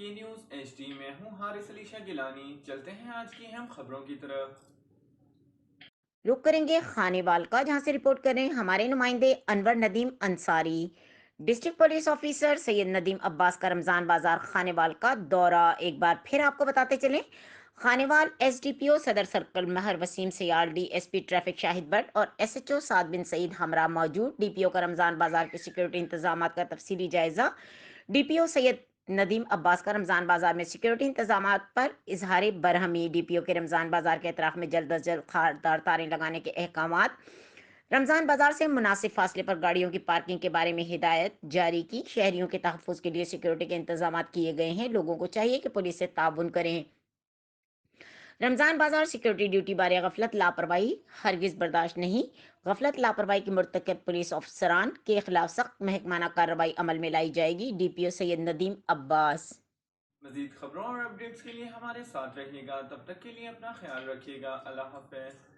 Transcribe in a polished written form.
یہ news H D میں ہوں حارث علی شاہ گیلانی۔ چلتے ہیں آج کی اہم خبروں کی طرف۔ رخ کریں گے خانے وال کا، جہاں سے رپورٹ کریں ہمارے نمائندے Anwar Nadeem Ansari. District police officer Syed Nadeem Abbas کا رمضان بازار خانے وال کا دورہ۔ ایک بار پھر آپ کو بتاتے چلیں، خانے وال ایس ڈی پی او Saddar circle Mehr Waseem Sial, D S P traffic Shahid Butt اور S H O Saad bin Saeed ہمراہ موجود۔ ڈی پی او کا رمضان بازار کے سیکورٹی انتظامات کا تفصیلی جائزہ۔ ڈی پی او سید ندیم عباس کا رمضان بازار میں سیکورٹی انتظامات پر اظہار برہمی۔ ڈی پی او کے رمضان بازار کے اطراف میں جلد از جلد خاردار تاریں لگانے کے احکامات۔ رمضان بازار سے مناسب فاصلے پر گاڑیوں کی پارکنگ کے بارے میں ہدایت جاری کی۔ شہریوں کے تحفظ کے لیے سیکورٹی کے انتظامات کیے گئے ہیں۔ لوگوں کو چاہیے کہ پولیس سے تعاون کریں۔ رمضان بازار سیکورٹی ڈیوٹی بارے غفلت لاپرواہی ہرگز برداشت نہیں۔ غفلت لاپرواہی کے مرتکب پولیس افسران کے خلاف سخت محکمانہ کارروائی عمل میں لائی جائے گی۔ ڈی پی او سید ندیم عباس۔ مزید خبروں اور اپڈیٹس کے لیے ہمارے ساتھ رہیے گا، تب تک کے لیے اپنا خیال رکھیے گا۔ اللہ حافظ۔